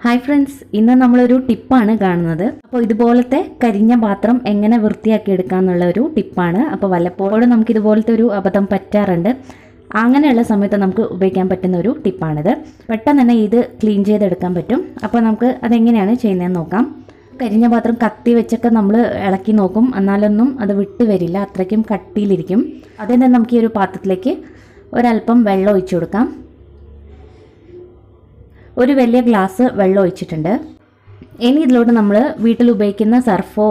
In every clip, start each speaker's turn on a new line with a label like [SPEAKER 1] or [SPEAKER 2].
[SPEAKER 1] Hi friends, ഇന്ന് നമ്മളൊരു ടിപ്പാണ് കാണുന്നത്. അപ്പോൾ ഇതുപോലത്തെ കരിഞ്ഞ പാത്രം എങ്ങനെ വൃത്തിയാക്കി എടുക്കാമെന്നുള്ള ഒരു ടിപ്പാണ്. അപ്പോൾ വല്ലപ്പോഴും നമുക്ക് ഇതുപോലത്തെ ഒരു അബദ്ധം പറ്റാറുണ്ട്. അങ്ങനെയുള്ള സമയത്ത് നമുക്ക് ഉപയോഗിക്കാൻ പറ്റുന്ന ഒരു ടിപ്പാണിത്. പെട്ടെന്ന് തന്നെ ഇത് ക്ലീൻ ചെയ്തെടുക്കാൻ പറ്റും. അപ്പോൾ നമുക്ക് അതെങ്ങനെയാണ് ചെയ്യുന്നതെന്ന് നോക്കാം. കരിഞ്ഞ പാത്രം കത്തി വെച്ചൊക്കെ നമ്മൾ ഇളക്കി നോക്കും, എന്നാലൊന്നും അത് വിട്ട് വരില്ല, അത്രയ്ക്കും കട്ടിയിലിരിക്കും. അതിൽ നിന്ന് നമുക്ക് ഈ ഒരു പാത്രത്തിലേക്ക് ഒരല്പം വെള്ളം ഒഴിച്ചു കൊടുക്കാം. ഒരു വലിയ ഗ്ലാസ് വെള്ളം ഒഴിച്ചിട്ടുണ്ട്. ഇനി ഇതിലോട്ട് നമ്മൾ വീട്ടിൽ ഉപയോഗിക്കുന്ന സർഫോ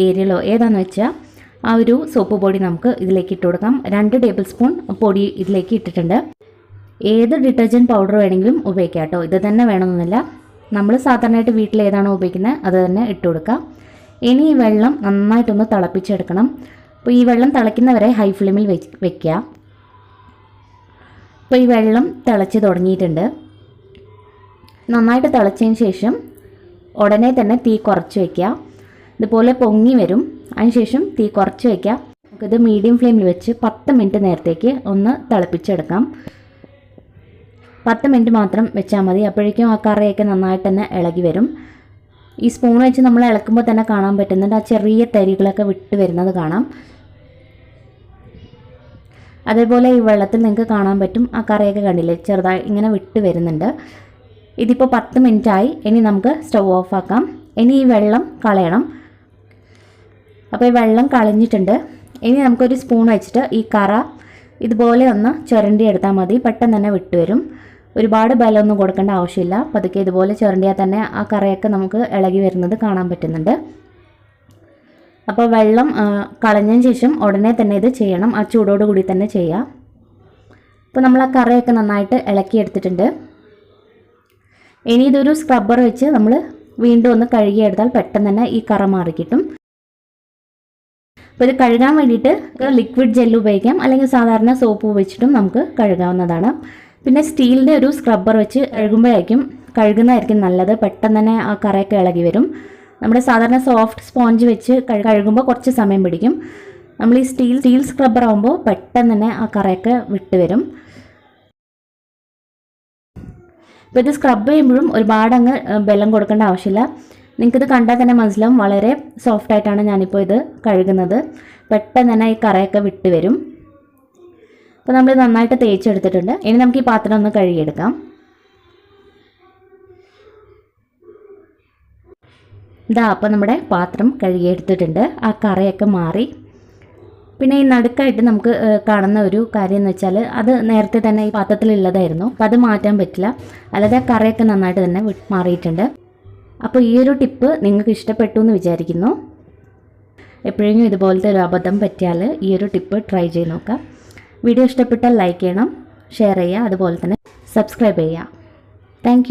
[SPEAKER 1] ഏരിയലോ ഏതാണെന്ന് വെച്ചാൽ ആ ഒരു സോപ്പ് പൊടി നമുക്ക് ഇതിലേക്ക് ഇട്ട് കൊടുക്കാം. 2 ടേബിൾ സ്പൂൺ പൊടി ഇതിലേക്ക് ഇട്ടിട്ടുണ്ട്. ഏത് ഡിറ്റർജൻറ്റ് പൗഡർ വേണമെങ്കിലും ഉപയോഗിക്കാം കേട്ടോ, ഇത് തന്നെ വേണമെന്നില്ല. നമ്മൾ സാധാരണയായിട്ട് വീട്ടിൽ ഏതാണോ ഉപയോഗിക്കുന്നത് അത് തന്നെ ഇട്ട് കൊടുക്കാം. ഇനി ഈ വെള്ളം നന്നായിട്ടൊന്ന് തിളപ്പിച്ചെടുക്കണം. അപ്പോൾ ഈ വെള്ളം തിളയ്ക്കുന്നവരെ ഹൈ ഫ്ലെയിമിൽ വെക്കുക. അപ്പോൾ ഈ വെള്ളം തിളച്ച് തുടങ്ങിയിട്ടുണ്ട്. നന്നായിട്ട് തിളച്ചതിന് ശേഷം ഉടനെ തന്നെ തീ കുറച്ച് വയ്ക്കുക. ഇതുപോലെ പൊങ്ങി വരും. അതിനുശേഷം തീ കുറച്ച് വയ്ക്കുക. നമുക്കിത് മീഡിയം ഫ്ലെയിമിൽ വെച്ച് 10 മിനിറ്റ് നേരത്തേക്ക് ഒന്ന് തിളപ്പിച്ചെടുക്കാം. 10 മിനിറ്റ് മാത്രം വെച്ചാൽ മതി. അപ്പോഴേക്കും ആ കറിയൊക്കെ നന്നായിട്ട് തന്നെ ഇളകി വരും. ഈ സ്പൂൺ വെച്ച് നമ്മൾ ഇളക്കുമ്പോൾ തന്നെ കാണാൻ പറ്റുന്നുണ്ട്, ആ ചെറിയ തരികളൊക്കെ വിട്ട് വരുന്നത് കാണാം. അതേപോലെ ഈ വെള്ളത്തിൽ നിങ്ങൾക്ക് കാണാൻ പറ്റും, ആ കറിയൊക്കെ കണ്ടില്ലേ, ചെറുതായി ഇങ്ങനെ വിട്ട് വരുന്നുണ്ട്. ഇതിപ്പോൾ 10 മിനിറ്റായി. ഇനി നമുക്ക് സ്റ്റവ് ഓഫ് ആക്കാം. ഇനി ഈ വെള്ളം കളയണം. അപ്പോൾ ഈ വെള്ളം കളഞ്ഞിട്ടുണ്ട്. ഇനി നമുക്കൊരു സ്പൂൺ വെച്ചിട്ട് ഈ കറ ഇതുപോലെ ഒന്ന് ചുരണ്ടി എടുത്താൽ മതി. പെട്ടെന്ന് തന്നെ വിട്ടുവരും. ഒരുപാട് ബലമൊന്നും കൊടുക്കേണ്ട ആവശ്യമില്ല. പതുക്കെ ഇതുപോലെ ചുരണ്ടിയാൽ തന്നെ ആ കറയൊക്കെ നമുക്ക് ഇളകി വരുന്നത് കാണാൻ പറ്റുന്നുണ്ട്. അപ്പോൾ വെള്ളം കളഞ്ഞതിന് ശേഷം ഉടനെ തന്നെ ഇത് ചെയ്യണം. ആ ചൂടോട് കൂടി തന്നെ ചെയ്യാം. അപ്പോൾ നമ്മൾ ആ കറയൊക്കെ നന്നായിട്ട് ഇളക്കിയെടുത്തിട്ടുണ്ട്. ഇനി ഇതൊരു സ്ക്രബ്ബർ വെച്ച് നമ്മൾ വീണ്ടും ഒന്ന് കഴുകിയെടുത്താൽ പെട്ടെന്ന് തന്നെ ഈ കറ മാറി കിട്ടും. അപ്പോൾ ഇത് കഴുകാൻ വേണ്ടിയിട്ട് ലിക്വിഡ് ജെല്ല് ഉപയോഗിക്കാം, അല്ലെങ്കിൽ സാധാരണ സോപ്പ് ഉപയോഗിച്ചിട്ടും നമുക്ക് കഴുകാവുന്നതാണ്. പിന്നെ സ്റ്റീലിൻ്റെ ഒരു സ്ക്രബ്ബർ വെച്ച് കഴുകുന്നതായിരിക്കും നല്ലത്. പെട്ടെന്ന് തന്നെ ആ കറയൊക്കെ ഇളകി വരും. നമ്മുടെ സാധാരണ സോഫ്റ്റ് സ്പോഞ്ച് വെച്ച് കഴുകുമ്പോൾ കുറച്ച് സമയം പിടിക്കും. നമ്മൾ ഈ സ്റ്റീൽ സ്ക്രബ്ബർ ആകുമ്പോൾ പെട്ടെന്ന് തന്നെ ആ കറയൊക്കെ വിട്ട് വരും. അപ്പോൾ ഇത് സ്ക്രബ് ചെയ്യുമ്പോഴും ഒരുപാട് അങ്ങ് ബലം കൊടുക്കേണ്ട ആവശ്യമില്ല. നിങ്ങൾക്കിത് കണ്ടാൽ തന്നെ മനസ്സിലാവും, വളരെ സോഫ്റ്റായിട്ടാണ് ഞാനിപ്പോൾ ഇത് കഴുകുന്നത്. പെട്ടെന്ന് തന്നെ ഈ കറയൊക്കെ വിട്ട് വരും. അപ്പോൾ നമ്മൾ നന്നായിട്ട് തേച്ചെടുത്തിട്ടുണ്ട്. ഇനി നമുക്ക് ഈ പാത്രം ഒന്ന് കഴുകിയെടുക്കാം. ഇതാ, അപ്പോൾ നമ്മുടെ പാത്രം കഴുകിയെടുത്തിട്ടുണ്ട്. ആ കറയൊക്കെ മാറി. പിന്നെ ഈ നടുക്കായിട്ട് നമുക്ക് കാണുന്ന ഒരു കാര്യം എന്ന് വെച്ചാൽ അത് നേരത്തെ തന്നെ ഈ പാത്രത്തിലുള്ളതായിരുന്നു. അപ്പോൾ അത് മാറ്റാൻ പറ്റില്ല. അല്ലാതെ കറിയൊക്കെ നന്നായിട്ട് തന്നെ മാറിയിട്ടുണ്ട്. അപ്പോൾ ഈ ഒരു ടിപ്പ് നിങ്ങൾക്ക് ഇഷ്ടപ്പെട്ടു എന്ന് വിചാരിക്കുന്നു. എപ്പോഴെങ്കിലും ഇതുപോലത്തെ ഒരു അബദ്ധം പറ്റിയാൽ ഈ ഒരു ടിപ്പ് ട്രൈ ചെയ്ത് നോക്കാം. വീഡിയോ ഇഷ്ടപ്പെട്ടാൽ ലൈക്ക് ചെയ്യണം, ഷെയർ ചെയ്യുക, അതുപോലെ തന്നെ സബ്സ്ക്രൈബ് ചെയ്യുക. താങ്ക്